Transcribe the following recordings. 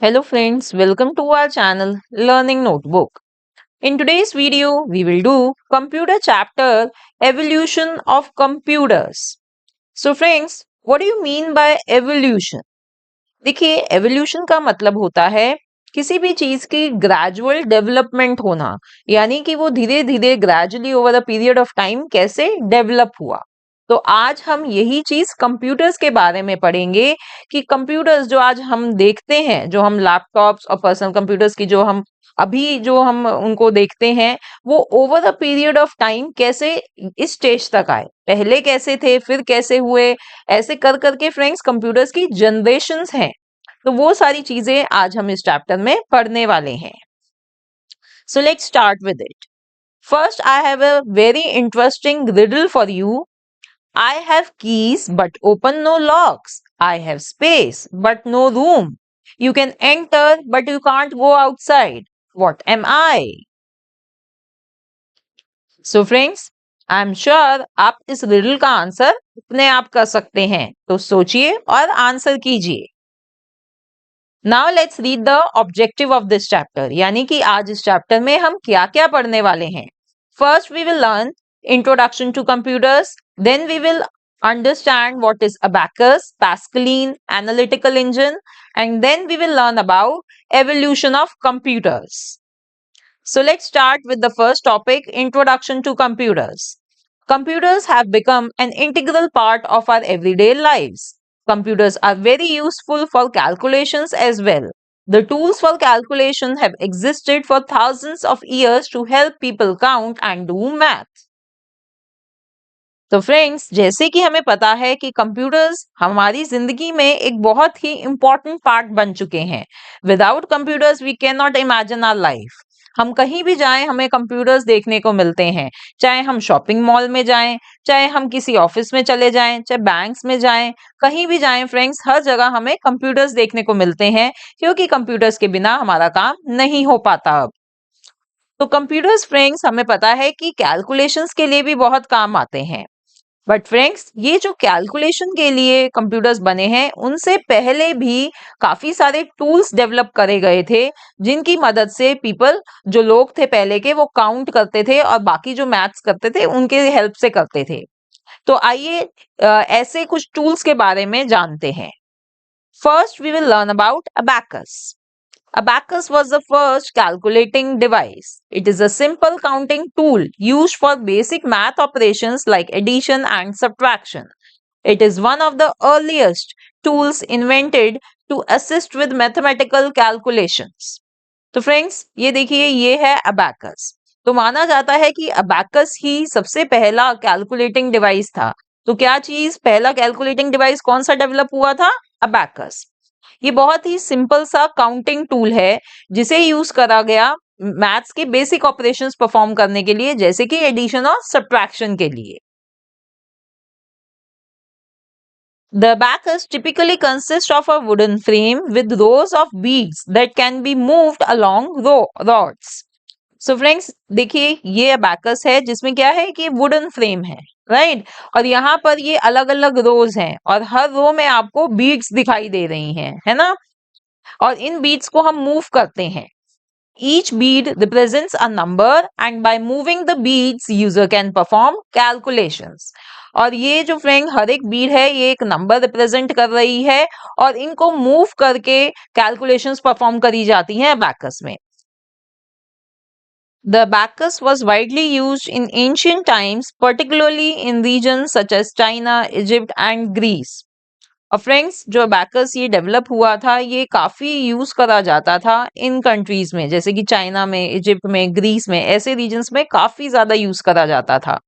Hello friends, welcome to our channel Learning Notebook. In today's video, we will do computer chapter evolution of computers. So friends, what do you mean by evolution? देखिए evolution का मतलब होता है किसी भी चीज की gradual development होना, यानी कि वो धीरे धीरे gradually over the period of time कैसे डेवलप हुआ। तो आज हम यही चीज कंप्यूटर्स के बारे में पढ़ेंगे कि कंप्यूटर्स जो आज हम देखते हैं, जो हम लैपटॉप्स और पर्सनल कंप्यूटर्स की जो हम उनको देखते हैं, वो over the period of time कैसे इस स्टेज तक आए, पहले कैसे थे फिर कैसे हुए, ऐसे कर करके फ्रेंड्स कंप्यूटर्स की जनरेशंस हैं। तो वो सारी चीजें आज हम इस चैप्टर में पढ़ने वाले हैं। So let's start with it. First I have a very interesting riddle for you. I have keys but open no locks. I have space but no room. You can enter but you can't go outside. What am I? So friends, I am sure आप इस riddle का answer अपने आप कर सकते हैं, तो सोचिए और आंसर कीजिए। Now let's read the objective of this chapter, यानी कि आज इस चैप्टर में हम क्या क्या पढ़ने वाले हैं। First we will learn introduction to computers, then we will understand what is abacus, pascaline, analytical engine, and then we will learn about evolution of computers. So let's start with the first topic, introduction to computers. Computers have become an integral part of our everyday lives. Computers are very useful for calculations as well. The tools for calculation have existed for thousands of years to help people count and do math. तो friends, जैसे कि हमें पता है कि computers हमारी जिंदगी में एक बहुत ही इंपॉर्टेंट पार्ट बन चुके हैं। Without computers we can not imagine our life. हम कहीं भी जाएं हमें कंप्यूटर्स देखने को मिलते हैं, चाहे हम शॉपिंग मॉल में जाएं, चाहे हम किसी ऑफिस में चले जाएं, चाहे बैंक्स में जाएं, कहीं भी जाएं फ्रेंड्स, हर जगह हमें कंप्यूटर्स देखने को मिलते हैं, क्योंकि कंप्यूटर्स के बिना हमारा काम नहीं हो पाता अब। तो कंप्यूटर्स फ्रेंड्स हमें पता है कि कैलकुलेशंस के लिए भी बहुत काम आते हैं। बट फ्रेंड्स, ये जो कैलकुलेशन के लिए कंप्यूटर्स बने हैं, उनसे पहले भी काफी सारे टूल्स डेवलप करे गए थे, जिनकी मदद से पीपल, जो लोग थे पहले के, वो काउंट करते थे और बाकी जो मैथ्स करते थे उनके हेल्प से करते थे। तो आइए ऐसे कुछ टूल्स के बारे में जानते हैं। First we will learn about abacus. Abacus was the first calculating device. It is a simple counting tool used for basic math operations like addition and subtraction. It is one of the earliest tools invented to assist with mathematical calculations. तो friends, ये देखिए, ये है abacus. तो माना जाता है कि अबैकस ही सबसे पहला कैलकुलेटिंग डिवाइस था। तो क्या चीज, पहला कैलकुलेटिंग डिवाइस कौन सा डेवलप हुआ था? अबैकस। ये बहुत ही सिंपल सा काउंटिंग टूल है, जिसे यूज करा गया मैथ्स के बेसिक ऑपरेशंस परफॉर्म करने के लिए, जैसे कि एडिशन और सब्ट्रैक्शन के लिए। The abacus typically consists of a wooden frame with rows of beads that can be moved along rods. So friends, देखिए, ये अबैकस है जिसमें क्या है कि वुडन फ्रेम है, राइट? और यहाँ पर ये अलग अलग रोज हैं और हर रो में आपको बीड्स दिखाई दे रही हैं, है ना? और इन बीड्स को हम मूव करते हैं। Each bead represents a number and by moving the beads user can perform calculations. और ये जो फ्रेंड हर एक बीड है, ये एक नंबर रिप्रेजेंट कर रही है और इनको मूव करके कैलकुलेशंस परफॉर्म करी जाती हैं अबैकस में। The abacus was widely used in ancient times, particularly in regions such as China, Egypt and Greece. और फ्रेंड्स, जो अबैकस ये डेवलप हुआ था, ये काफी यूज करा जाता था इन कंट्रीज में, जैसे कि चाइना में, इजिप्ट में, ग्रीस में, ऐसे रीजन्स में काफी ज्यादा यूज करा जाता था।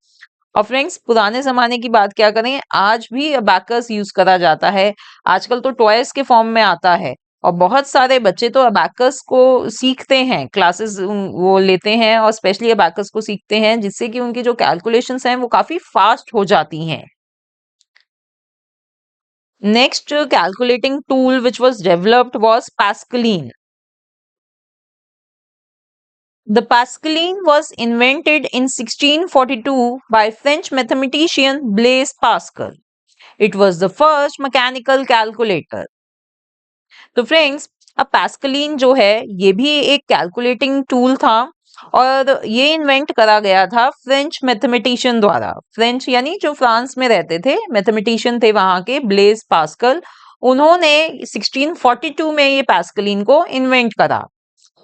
और फ्रेंड्स, पुराने जमाने की बात क्या करें, आज भी अबैकस यूज करा जाता है। आजकल तो टॉयज के फॉर्म में आता है और बहुत सारे बच्चे तो अबैकस को सीखते हैं, क्लासेस वो लेते हैं और स्पेशली अबैकस को सीखते हैं, जिससे कि उनकी जो कैलकुलेशंस हैं वो काफी फास्ट हो जाती हैं। Next calculating tool which was developed was Pascaline. The Pascaline was invented in 1642 by French mathematician Blaise Pascal. It was the first mechanical calculator. तो फ्रेंड्स, अब पैस्कलिन जो है ये भी एक कैलकुलेटिंग टूल था और ये इन्वेंट करा गया था फ्रेंच मैथमेटिशियन द्वारा। फ्रेंच यानी जो फ्रांस में रहते थे, मैथमेटिशियन थे वहां के, ब्लेज पास्कल। उन्होंने 1642 में ये पैस्कलिन को इन्वेंट करा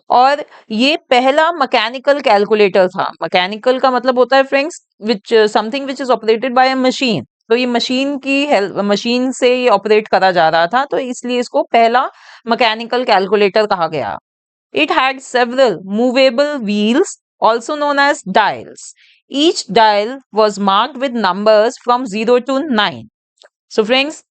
और ये पहला मैकेनिकल कैलकुलेटर था। मैकेनिकल का मतलब होता है friends which something which is operated by a machine. तो ये मशीन की हेल्प, मशीन से ये ऑपरेट करा जा रहा था, तो इसलिए इसको पहला मैकेनिकल कैलकुलेटर कहा गया। It had several movable wheels also known as dials. Each dial was marked with numbers from 0 to 9. So friends,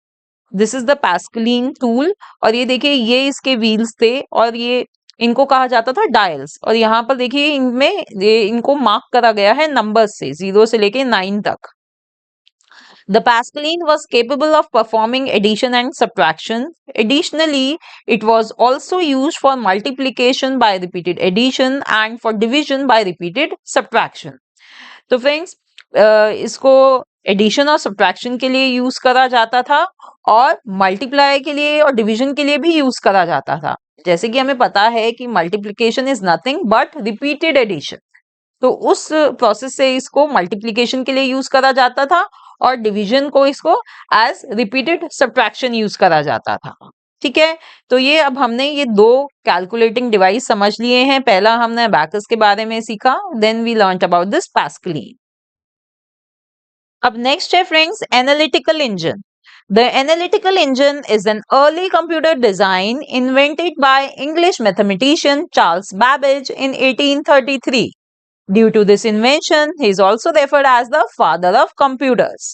this is the Pascaline tool. और ये देखिए ये इसके व्हील्स थे और ये इनको कहा जाता था डायल्स। और यहाँ पर देखिए इनमें इनको मार्क करा गया है नंबर्स से, 0 से लेके 9 तक। The Pascaline was capable of performing addition and subtraction. Additionally, it was also used for multiplication by repeated addition and for division by repeated subtraction. तो फ्रेंड्स इसको एडिशन और सब्ट्रैक्शन के लिए यूज करा जाता था और मल्टीप्लाई के लिए और डिवीजन के लिए भी यूज करा जाता था। जैसे कि हमें पता है कि multiplication is nothing but repeated addition, तो उस प्रोसेस से इसको मल्टीप्लिकेशन के लिए यूज करा जाता था और डिवीजन को इसको एज रिपीटेड सब्ट्रैक्शन यूज करा जाता था। ठीक है, तो ये अब हमने ये दो कैलकुलेटिंग डिवाइस समझ लिए हैं। पहला हमने अबैकस के बारे में सीखा, then we learned about this Pascaline. अब नेक्स्ट है friends analytical engine. The analytical engine is an early computer design invented by English mathematician Charles Babbage in 1833. Due to this invention, he is also referred as the father of computers.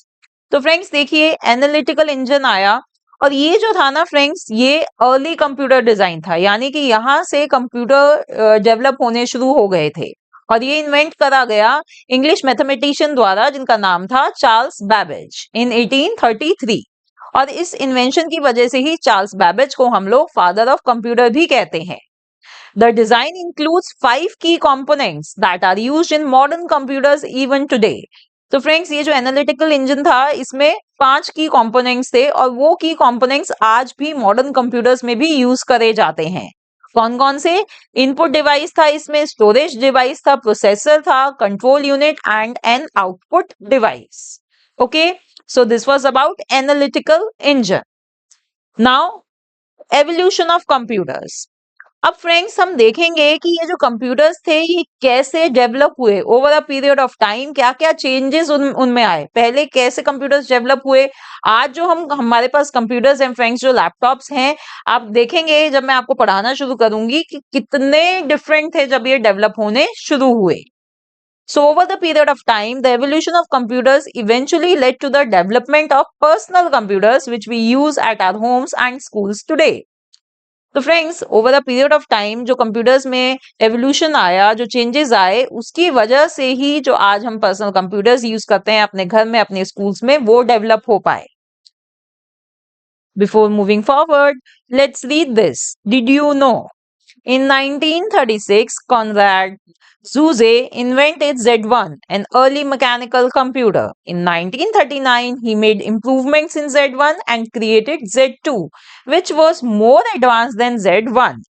तो friends देखिए analytical engine आया और ये जो था ना friends, ये early computer design था, यानी कि यहाँ से कंप्यूटर डेवलप होने शुरू हो गए थे और ये इन्वेंट करा गया इंग्लिश मैथमेटिशियन द्वारा जिनका नाम था चार्ल्स बैबेज इन 1833। और इस इन्वेंशन की वजह से ही चार्ल्स बैबेज को हम लोग फादर ऑफ कंप्यूटर भी कहते हैं। The design includes 5 key components that are used in modern computers even today. तो फ्रेंड्स ये जो एनालिटिकल इंजन था इसमें 5 की कंपोनेंट्स थे और वो की कंपोनेंट्स आज भी मॉडर्न कंप्यूटर्स में भी यूज करे जाते हैं। कौन कौन से? इनपुट डिवाइस था, इसमें स्टोरेज डिवाइस था, प्रोसेसर था, control unit and an output device. Okay, so this was about analytical engine. Now evolution of computers. अब फ्रेंड्स हम देखेंगे कि ये जो कंप्यूटर्स थे ये कैसे डेवलप हुए over a period of time, क्या क्या चेंजेस उनमें आए, पहले कैसे कंप्यूटर्स डेवलप हुए। आज जो हमारे पास कंप्यूटर्स हैं फ्रेंड्स, जो लैपटॉप्स हैं, आप देखेंगे जब मैं आपको पढ़ाना शुरू करूंगी कि कितने डिफरेंट थे जब ये डेवलप होने शुरू हुए। So over the period of time, the evolution of computers eventually led to the development of personal computers which we use at our homes and schools today. तो friends over the period of time जो computers में evolution आया, जो changes आए, उसकी वजह से ही जो आज हम पर्सनल कंप्यूटर्स यूज करते हैं अपने घर में, अपने स्कूल्स में, वो डेवलप हो पाए। Before moving forward, let's read this. Did you know in 1936 Conrad Zuse invented Z1, an early mechanical computer. In 1939 he made improvements in Z1 and created Z2, which was more advanced than Z1.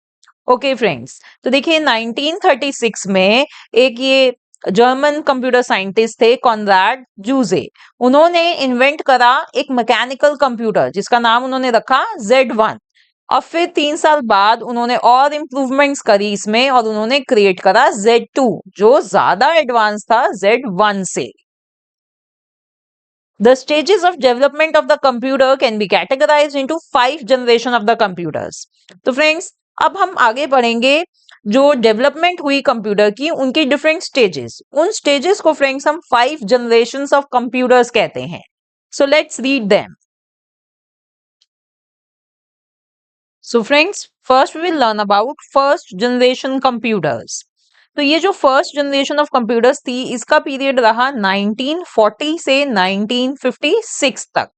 Okay friends, तो देखिए 1936 में एक ये German computer scientist थे Conrad जूजे, उन्होंने invent करा एक mechanical computer जिसका नाम उन्होंने रखा Z1। और फिर 3 साल बाद उन्होंने और इम्प्रूवमेंट्स करी इसमें और उन्होंने क्रिएट करा Z2 जो ज्यादा एडवांस था Z1 से। The stages of development of the computer can be categorized into 5 generation of the computers. तो फ्रेंड्स अब हम आगे बढ़ेंगे, जो डेवलपमेंट हुई कंप्यूटर की उनकी डिफरेंट स्टेजेस, उन स्टेजेस को फ्रेंड्स हम 5 जनरेशंस ऑफ कंप्यूटर्स कहते हैं। So let's read them. So friends first we will learn about first generation computers. तो ये जो फर्स्ट जनरेशन ऑफ कंप्यूटर्स थी इसका पीरियड रहा 1940 से 1956 तक।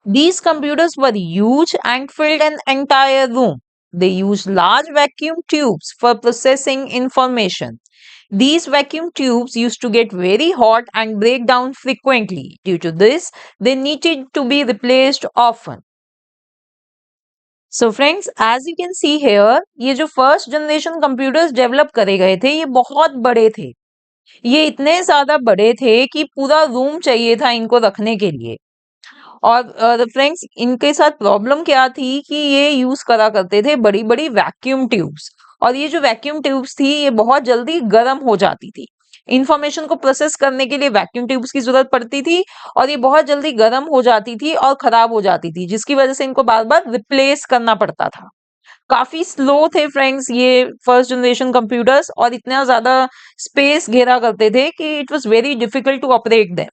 These computers were huge and filled an entire room. They used large vacuum tubes for processing information. These vacuum tubes used to get very hot and break down frequently. Due to this, they needed to be replaced often. So friends, as you can see here, ये जो first generation computers develop करे गए थे ये बहुत बड़े थे। ये इतने ज्यादा बड़े थे कि पूरा रूम चाहिए था इनको रखने के लिए। और फ्रेंड्स, इनके साथ प्रॉब्लम क्या थी कि ये यूज करा करते थे बड़ी बड़ी वैक्यूम ट्यूब्स। और ये जो वैक्यूम ट्यूब्स थी ये बहुत जल्दी गर्म हो जाती थी। इंफॉर्मेशन को प्रोसेस करने के लिए वैक्यूम ट्यूब्स की जरूरत पड़ती थी। और ये बहुत जल्दी गर्म हो जाती थी और खराब हो जाती थी, जिसकी वजह से इनको बार बार रिप्लेस करना पड़ता था। काफी स्लो थे फ्रेंड्स ये फर्स्ट जनरेशन कंप्यूटर्स, और इतना ज्यादा स्पेस घेरा करते थे कि it was very difficult to operate them.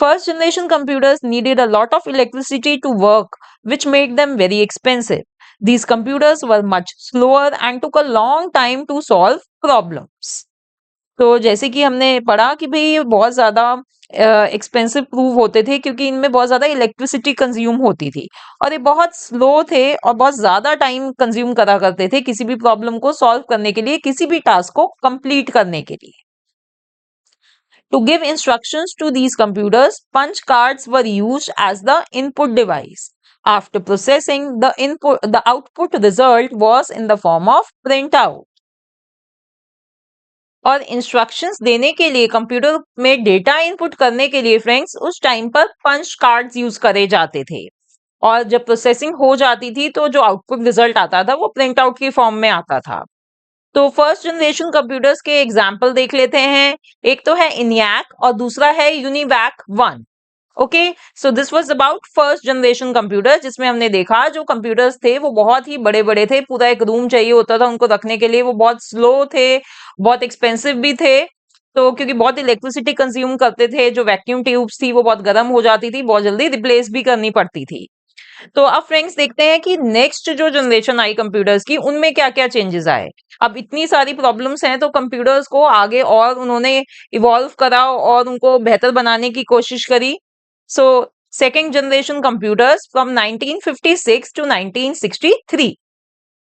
First generation computers needed a lot of electricity to work, which made them very expensive. These computers were much slower and took a long time to solve problems. तो जैसे कि हमने पढ़ा कि भाई ये बहुत ज्यादा एक्सपेंसिव प्रूव होते थे, क्योंकि इनमें बहुत ज्यादा इलेक्ट्रिसिटी कंज्यूम होती थी। और ये बहुत स्लो थे और बहुत ज्यादा टाइम कंज्यूम करा करते थे किसी भी प्रॉब्लम को सॉल्व करने के लिए, किसी भी टास्क को कंप्लीट करने के लिए। To give instructions to these computers, punch cards were used as the input device. After processing, the output result was in the form of printout. और इंस्ट्रक्शंस देने के लिए, कंप्यूटर में डेटा इनपुट करने के लिए फ्रेंड्स, उस टाइम पर पंच कार्ड्स यूज करे जाते थे। और जब प्रोसेसिंग हो जाती थी तो जो आउटपुट रिजल्ट आता था वो प्रिंट आउट की फॉर्म में आता था। तो फर्स्ट जनरेशन कंप्यूटर्स के एग्जाम्पल देख लेते हैं। एक तो है इनियाक और दूसरा है UNIVAC 1। Okay, so this was about first generation computer, जिसमें हमने देखा जो कंप्यूटर्स थे वो बहुत ही बड़े बड़े थे, पूरा एक रूम चाहिए होता था उनको रखने के लिए। वो बहुत स्लो थे, बहुत एक्सपेंसिव भी थे। तो क्योंकि बहुत इलेक्ट्रिसिटी कंज्यूम करते थे, जो वैक्यूम ट्यूब्स थी वो बहुत गर्म हो जाती थी, बहुत जल्दी रिप्लेस भी करनी पड़ती थी। तो अब फ्रेंड्स देखते हैं कि नेक्स्ट जो जनरेशन आई कंप्यूटर्स की, उनमें क्या क्या चेंजेस आए। अब इतनी सारी प्रॉब्लम्स हैं तो कंप्यूटर्स को आगे और उन्होंने इवॉल्व करा और उनको बेहतर बनाने की कोशिश करी। So second generation computers from 1956 to 1963,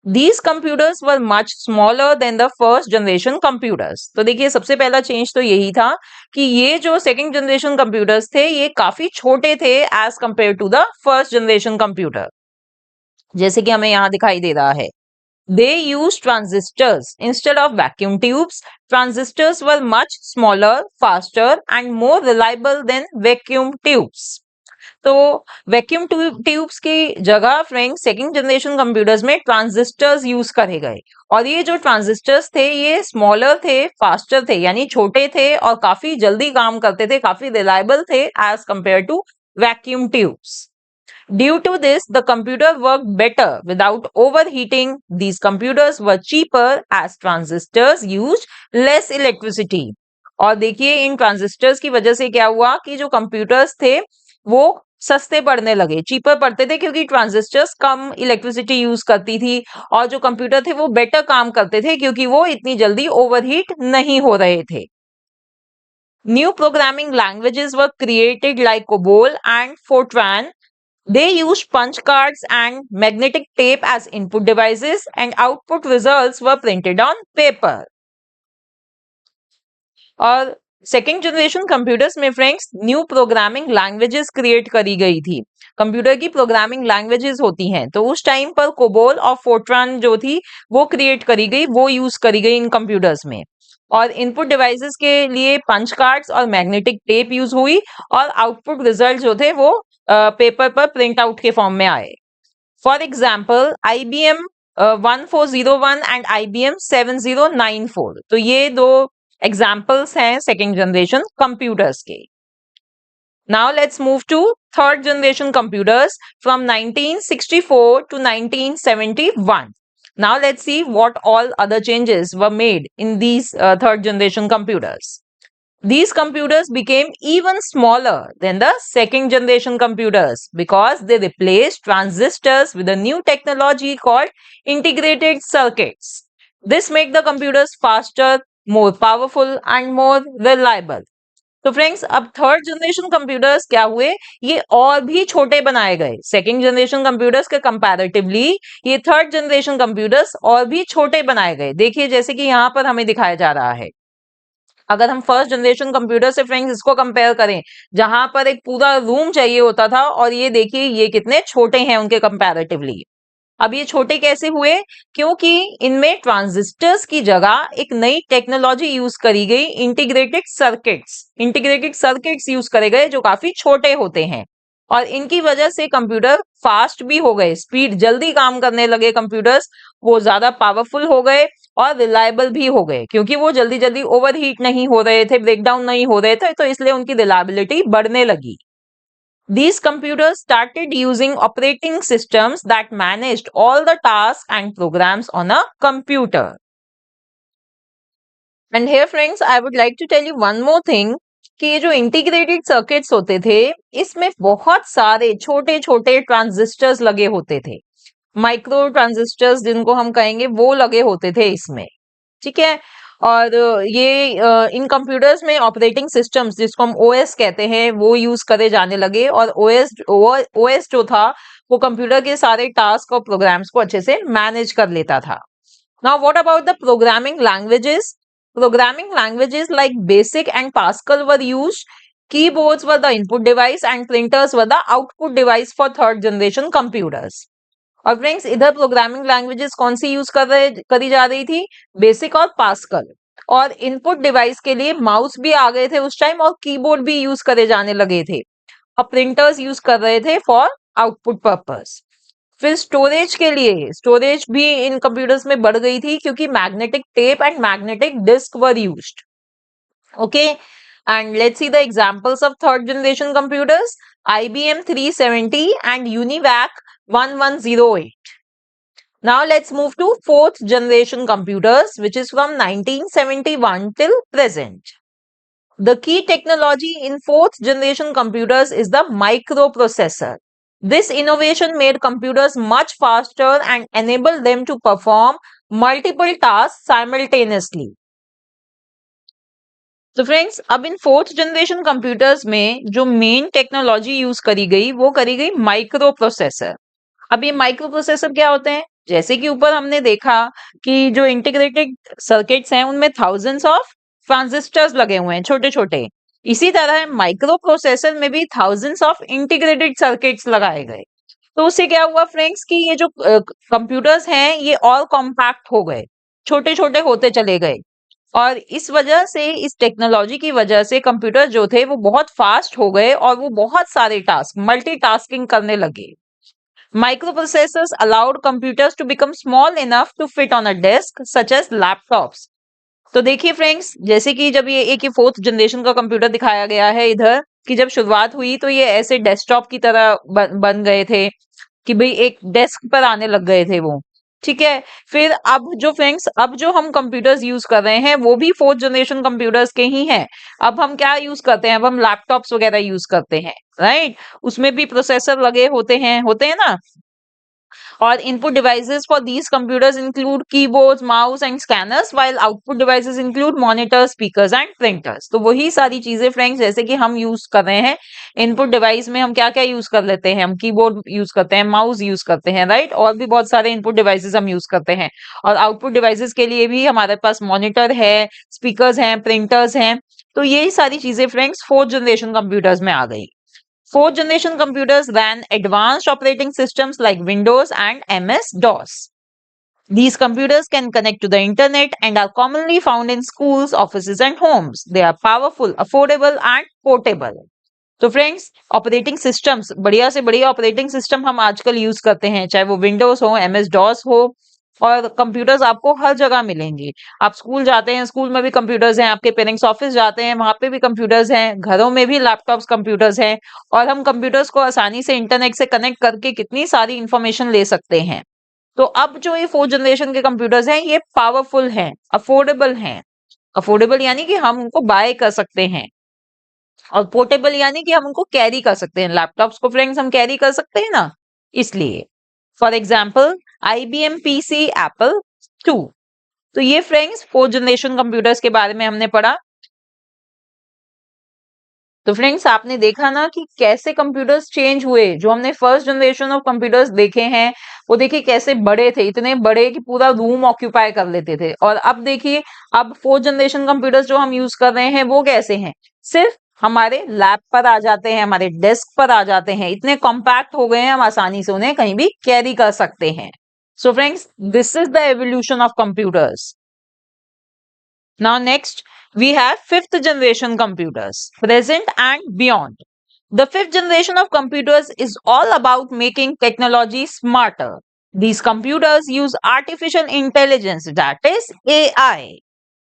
these computers were much smaller than the first generation computers। तो देखिए सबसे पहला चेंज तो यही था कि ये जो सेकंड जनरेशन कंप्यूटर्स थे ये काफी छोटे थे as compare to the first generation computer. जैसे कि हमें यहाँ दिखाई दे रहा है, they used transistors instead of vacuum tubes. Transistors were much smaller, faster and more reliable than vacuum tubes। तो वैक्यूम ट्यूब्स की जगह फ्रेंड सेकंड जनरेशन कंप्यूटर्स में ट्रांजिस्टर्स यूज करे गए। और ये जो ट्रांजिस्टर्स थे ये स्मॉलर थे, फास्टर थे, यानी छोटे थे और काफी जल्दी काम करते थे, काफी रिलायबल थे as compare to vacuum tubes. Due to this, the computer worked better without overheating. These computers were cheaper as transistors used less electricity। और देखिए इन ट्रांजिस्टर्स की वजह से क्या हुआ कि जो कंप्यूटर्स थे वो सस्ते पड़ने लगे, चीपर पड़ते थे, क्योंकि ट्रांजिस्टर्स कम इलेक्ट्रिसिटी यूज करती थी। और जो कंप्यूटर थे वो बेटर काम करते थे क्योंकि वो इतनी जल्दी ओवरहीट नहीं हो रहे थे। New programming languages were created like COBOL and Fortran। They used punch cards and magnetic tape as input devices, and output results were printed on paper। और सेकेंड जनरेशन कंप्यूटर्स में friends new programming languages create करी गई थी। Computer की programming languages होती हैं, तो उस टाइम पर कोबोल और फोर्ट्रान जो थी वो क्रिएट करी गई, वो यूज करी गई इन कंप्यूटर्स में। और इनपुट डिवाइसेस के लिए पंच कार्ड्स और मैग्नेटिक टेप यूज हुई, और आउटपुट रिजल्ट जो थे वो पेपर पर प्रिंट आउट के फॉर्म में आए। For example IBM 1401 and IBM 7094, तो ये दो एग्जाम्पल्स हैं सेकेंड जनरेशन कंप्यूटर्स के। Now let's move to third generation computers from 1964 to 1971। Now let's see what all other changes were made in these third generation computers। These computers became even smaller than the second generation computers because they replaced transistors with a new technology called integrated circuits। This made the computers faster, more powerful and more reliable। तो friends अब third generation computers क्या हुए, ये और भी छोटे बनाए गए। सेकेंड जनरेशन कंप्यूटर्स के कंपैरेटिवली ये थर्ड जनरेशन कंप्यूटर्स और भी छोटे बनाए गए। देखिए जैसे कि यहाँ पर हमें दिखाया जा रहा है, अगर हम फर्स्ट जनरेशन कंप्यूटर से फ्रेंड्स इसको कंपेयर करें, जहां पर एक पूरा रूम चाहिए होता था, और ये देखिए ये कितने छोटे हैं उनके कंपैरेटिवली। अब ये छोटे कैसे हुए? क्योंकि इनमें ट्रांजिस्टर्स की जगह एक नई टेक्नोलॉजी यूज करी गई, integrated circuits. Integrated circuits use करे गए जो काफी छोटे होते हैं, और इनकी वजह से कंप्यूटर फास्ट भी हो गए, स्पीड जल्दी काम करने लगे कंप्यूटर्स, वो ज्यादा पावरफुल हो गए और रिलायबल भी हो गए, क्योंकि वो जल्दी जल्दी ओवरहीट नहीं हो रहे थे, ब्रेकडाउन नहीं हो रहे थे, तो इसलिए उनकी रिलायबिलिटी बढ़ने लगी। These computers started using operating systems that managed all the tasks and programs on a computer. And here friends, I would like to tell you one more thing कि ये जो इंटीग्रेटेड सर्किट्स होते थे, इसमें बहुत सारे छोटे छोटे ट्रांजिस्टर्स लगे होते थे, माइक्रो ट्रांजिस्टर्स जिनको हम कहेंगे, वो लगे होते थे इसमें, ठीक है। और इन कंप्यूटर्स में ऑपरेटिंग सिस्टम्स जिसको हम ओएस कहते हैं वो यूज करे जाने लगे, और ओएस जो था वो कंप्यूटर के सारे टास्क और प्रोग्राम्स को अच्छे से मैनेज कर लेता था। Now what about the programming languages? Programming languages like BASIC and Pascal were used. Keyboards were the input device and printers were the output device for third generation computers. और friends इधर programming languages कौन सी use करी जा रही थी? Basic और pascal. और input device के लिए माउस भी आ गए थे उस टाइम, और कीबोर्ड भी यूज करे जाने लगे थे, और प्रिंटर्स यूज कर रहे थे फॉर आउटपुट पर्पस। फिर स्टोरेज के लिए, स्टोरेज भी इन कंप्यूटर्स में बढ़ गई थी क्योंकि magnetic tape and magnetic disk were used. Okay, and let's see the examples of third generation computers, IBM 370 and UNIVAC 1108. Now let's move to fourth generation computers, which is from 1971 till present. The key technology in fourth generation computers is the microprocessor. This innovation made computers much faster and enabled them to perform multiple tasks simultaneously. तो friends, अब in fourth generation computers में जो main technology use करी गई वो करी गई micro processor. अब ये माइक्रो प्रोसेसर क्या होते हैं? जैसे कि ऊपर हमने देखा कि जो इंटीग्रेटेड सर्किट्स हैं उनमें थाउजेंड्स ऑफ ट्रांजिस्टर्स लगे हुए हैं छोटे छोटे, इसी तरह माइक्रो प्रोसेसर में भी थाउजेंड्स ऑफ इंटीग्रेटेड सर्किट्स लगाए गए। तो उससे क्या हुआ फ्रेंड्स कि ये जो कंप्यूटर्स हैं ये और कॉम्पैक्ट हो गए, छोटे छोटे होते चले गए, और इस वजह से, इस टेक्नोलॉजी की वजह से कंप्यूटर जो थे वो बहुत फास्ट हो गए और वो बहुत सारे टास्क, मल्टीटास्किंग करने लगे। Microprocessors allowed computers to become small enough to fit on a desk, such as laptops. तो देखिए फ्रेंड्स, जैसे कि जब ये फोर्थ जनरेशन का कंप्यूटर दिखाया गया है इधर, कि जब शुरुआत हुई तो ये ऐसे डेस्कटॉप की तरह बन गए थे, कि भाई एक डेस्क पर आने लग गए थे वो, ठीक है। फिर अब जो फ्रेंड्स, अब जो हम कंप्यूटर्स यूज कर रहे हैं वो भी फोर्थ जनरेशन कंप्यूटर्स के ही हैं। अब हम क्या यूज करते हैं? अब हम लैपटॉप्स वगैरह यूज करते हैं, राइट। उसमें भी प्रोसेसर लगे होते हैं ना। और input devices for these computers include keyboards, mouse and scanners, while output devices include monitors, speakers and printers. तो वही सारी चीजें फ्रेंड्स जैसे कि हम यूज कर रहे हैं। इनपुट डिवाइस में हम क्या क्या यूज कर लेते हैं? हम कीबोर्ड यूज करते हैं, माउस यूज करते हैं, राइट। और भी बहुत सारे इनपुट डिवाइसेस हम यूज करते हैं, और आउटपुट डिवाइसेस के लिए भी हमारे पास मॉनिटर है, स्पीकर्स हैं, प्रिंटर्स हैं। तो यही सारी चीजें फ्रेंड्स फोर्थ जनरेशन कंप्यूटर्स में आ गई। Fourth generation computers ran advanced operating systems like Windows and MS-DOS. These computers can connect to the internet and are commonly found in schools, offices and homes. They are powerful, affordable and portable. तो friends, operating systems, बढ़िया से बढ़िया operating system हम आजकल use करते हैं, चाहे वो विंडोज हो, MS-DOS हो, और कंप्यूटर्स आपको हर जगह मिलेंगे। आप स्कूल जाते हैं, स्कूल में भी कंप्यूटर्स हैं, आपके पेरेंट्स ऑफिस जाते हैं, वहां पे भी कंप्यूटर्स हैं, घरों में भी लैपटॉप्स कंप्यूटर्स हैं, और हम कंप्यूटर्स को आसानी से इंटरनेट से कनेक्ट करके कितनी सारी इंफॉर्मेशन ले सकते हैं। तो अब जो ये फोर्थ जनरेशन के कंप्यूटर्स हैं ये पावरफुल हैं, अफोर्डेबल हैं। अफोर्डेबल यानी कि हम उनको बाय कर सकते हैं, और पोर्टेबल यानी कि हम उनको कैरी कर सकते हैं। लैपटॉप्स को फ्रेंड्स हम कैरी कर सकते हैं ना, इसलिए। For example IBM PC Apple II। तो ये फ्रेंड्स फोर्थ जनरेशन कंप्यूटर्स के बारे में हमने पढ़ा। तो फ्रेंड्स, आपने देखा ना कि कैसे कंप्यूटर्स चेंज हुए। जो हमने फर्स्ट जनरेशन ऑफ कंप्यूटर्स देखे हैं वो देखिए कैसे बड़े थे, इतने बड़े कि पूरा रूम ऑक्यूपाई कर लेते थे। और अब देखिए, अब फोर्थ जनरेशन कंप्यूटर्स जो हम यूज कर रहे हैं वो कैसे हैं? सिर्फ हमारे लैप पर आ जाते हैं, हमारे डेस्क पर आ जाते हैं, इतने कॉम्पैक्ट हो गए हैं, हम आसानी से उन्हें कहीं भी कैरी कर सकते हैं। So friends, this is the evolution of computers. Now next, we have fifth generation computers, present and beyond. The fifth generation of computers is all about making technology smarter. These computers use artificial intelligence, that is AI.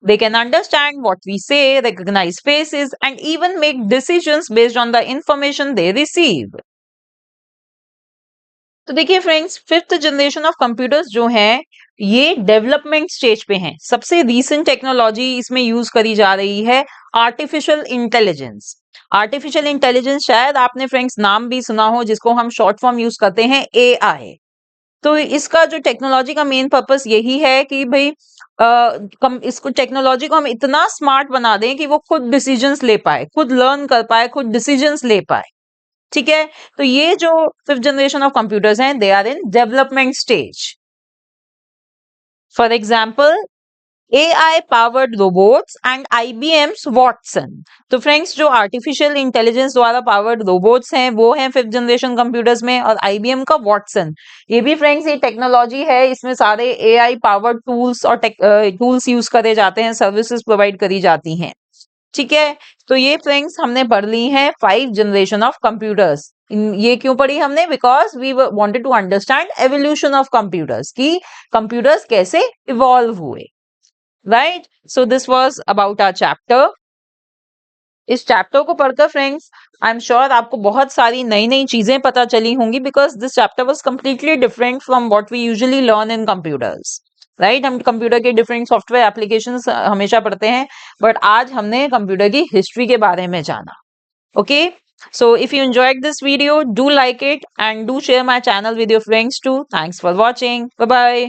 They can understand what we say, recognize faces, and even make decisions based on the information they receive. तो देखिए friends, fifth generation of computers जो हैं ये development stage पे हैं। सबसे recent technology इसमें use करी जा रही है आर्टिफिशियल इंटेलिजेंस। आर्टिफिशियल इंटेलिजेंस शायद आपने फ्रेंड्स नाम भी सुना हो, जिसको हम शॉर्ट फॉर्म यूज करते हैं एआई। तो इसका जो टेक्नोलॉजी का मेन पर्पस यही है कि भाई इसको टेक्नोलॉजी को हम इतना स्मार्ट बना दें कि वो खुद डिसीजंस ले पाए, खुद लर्न कर पाए, खुद डिसीजंस ले पाए। ठीक है, तो ये जो फिफ्थ जनरेशन ऑफ कंप्यूटर्स हैं they are in development stage. For example AI powered robots and IBM's Watson। तो फ्रेंड्स, जो आर्टिफिशियल इंटेलिजेंस द्वारा पावर्ड रोबोट्स हैं वो हैं फिफ्थ जनरेशन कंप्यूटर्स में, और IBM का Watson। ये भी फ्रेंड्स ये टेक्नोलॉजी है, इसमें सारे AI पावर्ड टूल्स और टूल्स यूज करे जाते हैं, सर्विसेज प्रोवाइड करी जाती हैं। ठीक है, तो ये फ्रेंड्स हमने पढ़ ली है फाइव जनरेशन ऑफ कंप्यूटर्स। ये क्यों पढ़ी हमने? Because we wanted to understand evolution of computers, कि कंप्यूटर्स कैसे इवॉल्व हुए। Right, so this was about our chapter. इस चैप्टर को पढ़कर फ्रेंड्स आई एम श्योर आपको बहुत सारी नई नई चीजें पता चली होंगी, because this chapter was completely different from what we usually learn in computers. Right, हम कंप्यूटर के डिफरेंट सॉफ्टवेयर एप्लीकेशंस हमेशा पढ़ते हैं, बट आज हमने कंप्यूटर की हिस्ट्री के बारे में जाना। Okay, so if you enjoyed this video, do like it and do share my channel with your friends too. Thanks for watching. Bye bye.